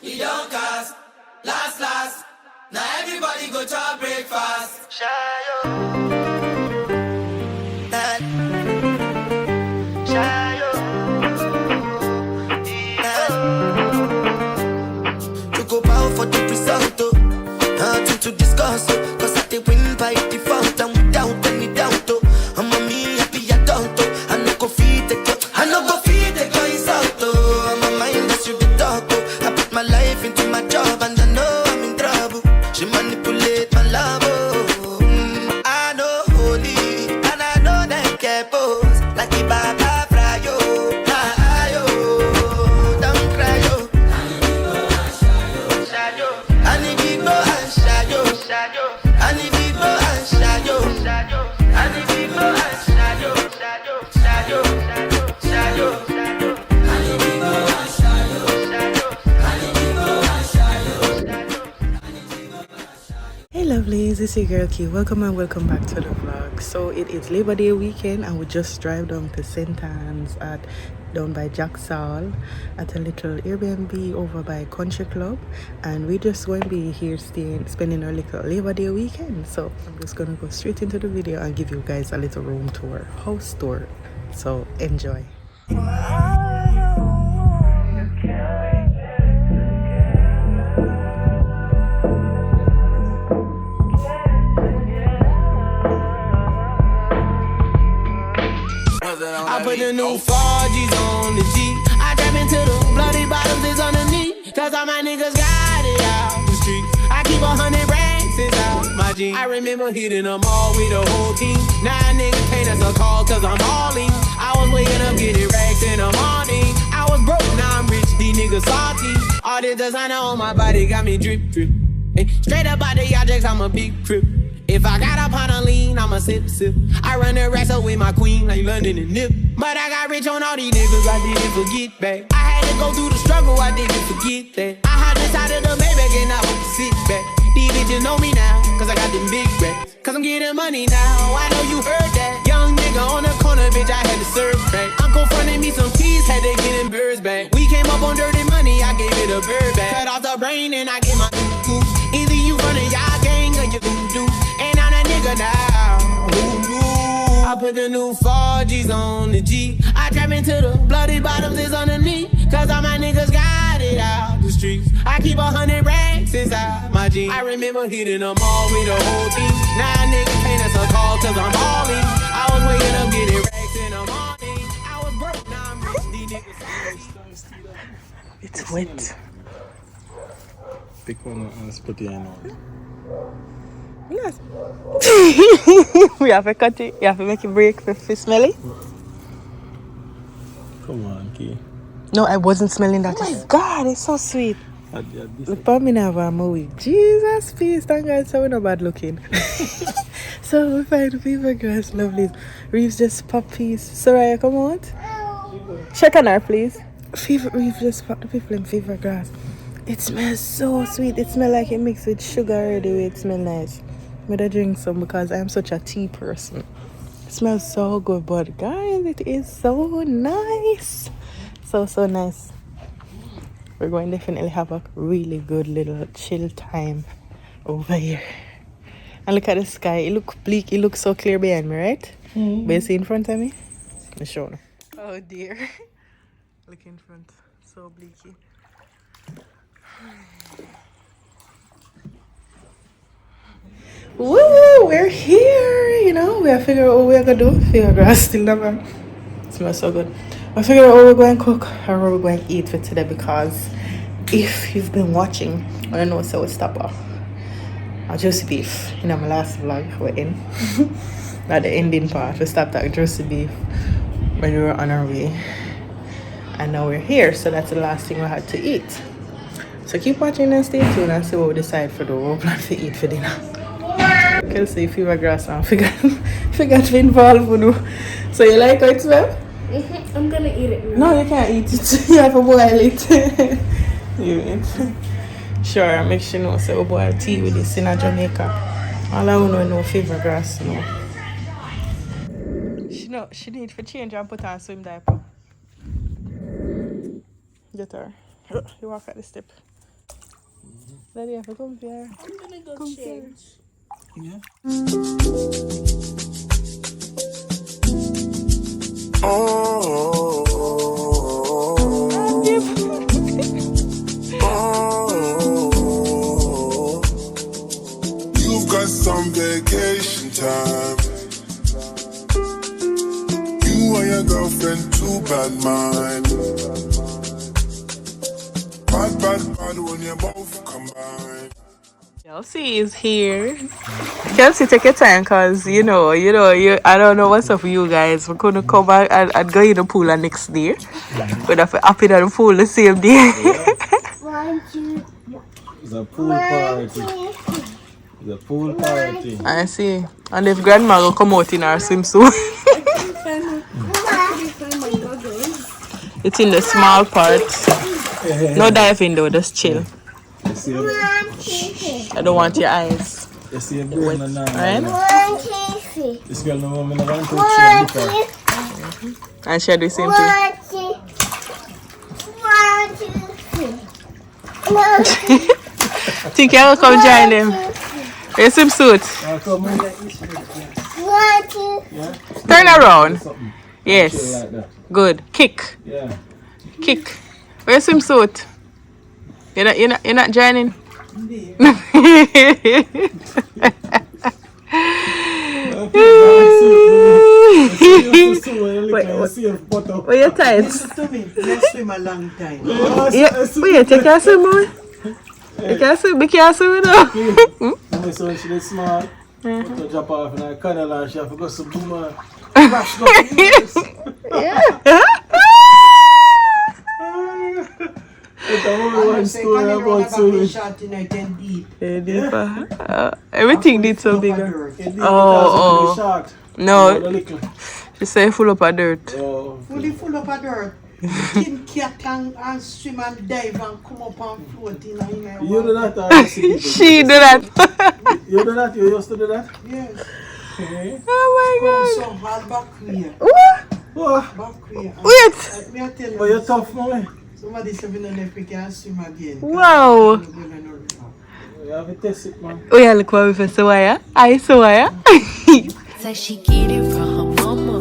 He don't cast. Last. Now everybody go to breakfast. Shayo. Shayo. To go bow for the result, oh. Nothing to discuss, oh. Cause I did win by default and without any doubt, oh. I'm a me happy adult, oh. I no go feed the girl, I no go feed the girl insult, oh. I'm a mind that's you the dog, oh. I put my life into my job and I know I'm in trouble. She manipulate my love, oh. I know holy and I know them care pose like the Baba Frayo. Ayo, don't cry, yo. And if you go and shadow, and if you go and shadow, and if you go and shadow, Hey lovelies, it's your girl Key. Welcome and welcome back to the vlog. So it is Labor Day weekend and we just drive down to St. Anne's down by Drax at a little Airbnb over by Country Club, and we're just going to be here spending our little Labor Day weekend. So I'm just going to go straight into the video and give you guys a little room tour, house tour. So enjoy. I put the new 4Gs on the G. I trap into the bloody bottoms is underneath. Cause all my niggas got it out the streets. I keep 100 racks inside my jeans. I remember hitting them all with the whole team. Now niggas can't answer calls cause I'm hauling. I was waking up getting racks in the morning. I was broke, now I'm rich, these niggas salty. All this designer on my body got me drip. Hey, straight up out the objects, I'm a big crip. If I got up on a lean, I'ma sip. I run the racks up with my queen like London and Nip. But I got rich on all these niggas, I didn't forget back. I had to go through the struggle, I didn't forget that. I hopped inside of the Maybach and I would sit back. These bitches know me now, cause I got them big racks. Cause I'm getting money now, I know you heard that. Young nigga on the corner, bitch, I had to serve back. Uncle fronted me some keys, had to get them birds back. We came up on dirty money, I gave it a bird back. Cut off the brain and I get my goose. Either you running y'all gang or you do. And I'm that nigga now. I put the new 4Gs on the G. I trap into the bloody bottoms is underneath. Cause all my niggas got it out the streets. I keep 100 racks inside my jeans. I remember hitting them all with the whole team. Now niggas can't answer call cause I'm balling. I was waking up getting racks in the morning. I was broke, now I'm rich. These niggas. It's wet. Pick one and split it in. Yes. We have to cut it. You have to make it break for smell it. Come on, Key. No, I wasn't smelling that. Oh God, it's so sweet. Look for me now, I'm away. Jesus, peace. Thank God, so we're not bad looking. So we find fever grass, lovely. Reeves just pop peas. Soraya, come out. Check on her, please. Reeves just pop the people in fever grass. It smells so sweet. It smells like it mixed with sugar already. It smells nice. I'm gonna drink some because I'm such a tea person. It smells so good, but guys, it is so nice. So nice. We're going to definitely have a really good little chill time over here. And look at the sky. It looks bleak. It looks so clear behind me, right? Mm-hmm. But you see in front of me? Let me show you. Oh dear. Look in front. So bleaky. Woo! We're here. You know, we are figuring out what we're gonna do. Fever grass still never. It smells so good. I figured out what we're going to cook or what we're going to eat for today, because if you've been watching, I know so we stop off a juicy beef. You know, my last vlog we're in. At the ending part, we stopped at juicy beef when we were on our way. And now we're here, so that's the last thing we had to eat. So keep watching and stay tuned and see what we decide for the what we plan to eat for dinner. Kelsey, fever grass and forgot to involve you know. So you like how it smells? I'm gonna eat it now. No, you can't eat it. You have to boil it. You eat. Sure, make sure you know, so we boil tea with this in Jamaica. All I want to know fever grass, you know. She need to change and put on swim diaper. Get her. You walk at the step. Daddy, you have to come here. I'm gonna go Come change. Yeah. You've got some vacation time. You and your girlfriend, too bad mind. Bad when you both combine. Kelsey is here. Kelsey, take your time, cause you I don't know what's up with you guys. We're gonna come back and go in the pool the next day. We're gonna up in the pool the same day. It's a pool party. It's a pool party. I see. And if grandma will come out in her swimsuit. It's in the small part. No diving though, just chill. You see I don't want your eyes. You see a brain and Right? this girl no woman I want to touch you before. And she had the same thing. Think you will come join them? Your swimsuit. Come on. Turn around. Something. Yes. Like that. Good. Kick. Yeah. Kick. Where's swimsuit? You're not joining? Where your tights? Let's swim a long time. Wait, you can't swim, boy? You can't swim? You can't swim, though? My son, she is smart. Put her drop off in her canal and she have to go some boomer. Crash up. One story about swimming. Everything needs so bigger. Oh. No. She say full up of dirt. Fully full of dirt. King cat and swim and dive and come up and float in a You do that or you see people? She do that. You do that? You used to do that? Yes. Oh my Come so hard back here. God. Oh, Back here. Wait. Me I tell oh, you. you're tough, mommy. Somebody said we don't know if we can swim again. Wow. You have to test it, man. Oh yeah, look what we for Sawaya. I Sawaya. Say she get it from her mama.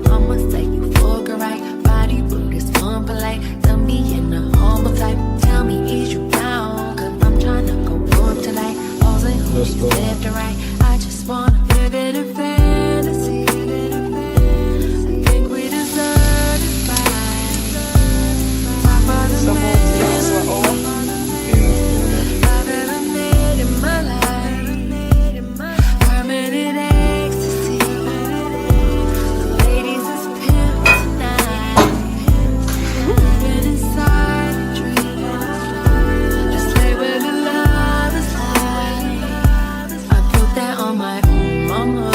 Mama say you fuck her right. Body rude is fun polite. Tell me in a humble type. Tell me is you down? Cause I'm trying to go up tonight. All in who she left and right. I just wanna live in a fantasy. I think we deserve this fight. Top of the mountain. I've ever made in my life. Permanent ecstasy. The ladies is pimp tonight. Living inside a dream. Just lay where the love is high. I put that on my mama,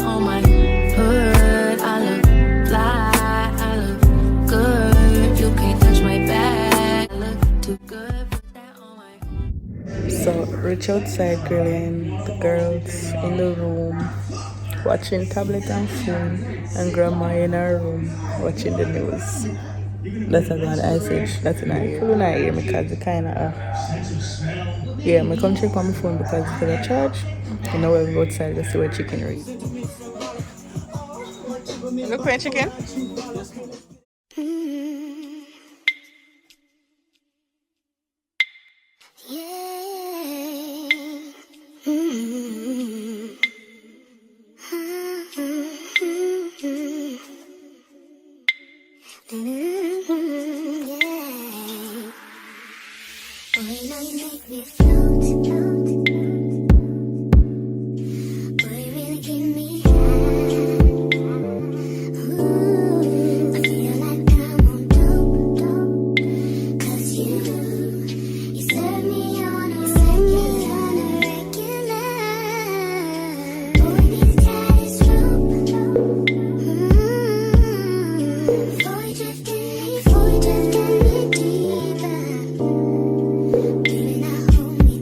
on my hood. I look fly, I look good. You can't touch my back. I look too good. Put that on my. So Rich outside grilling, the girls in the room watching tablet and phone, and grandma in her room watching the news. That's about Ice Age. That's not here. People not here because it kind of yeah, I come check on my phone because it's for the charge. You know, we'll go outside to see what chicken read. Look where chicken.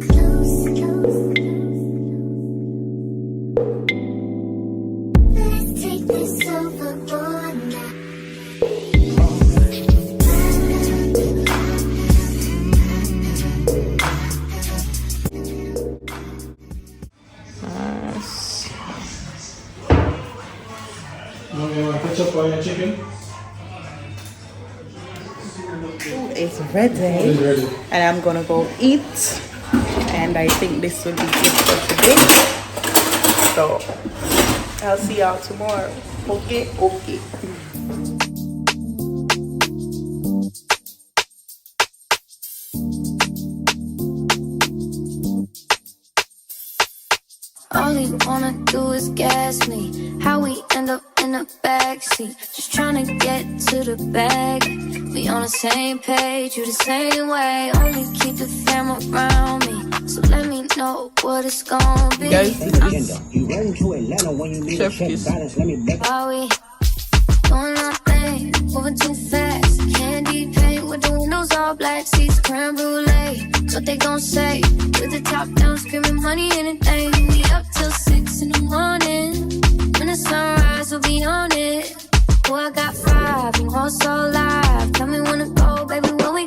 Close. ready. And I'm gonna go eat. And I think this will be it for today. So I'll see y'all tomorrow. Okay. All you wanna do is gas me. How we end up in the backseat, just trying to get to the bag. We on the same page, you the same way. Only keep the fam around me, so let me know what it's gonna be. Guys, you run to Atlanta when you need a check balance. Let me back. Are we doing our thing, moving too fast? Candy paint with the windows all black, seats creme brulee. What they gon' say? With the top down, screaming money, anything. We up till 6 in the morning. When the sunrise, we'll be on it. Oh, I got 5, and also live. Tell me when to go, baby, when we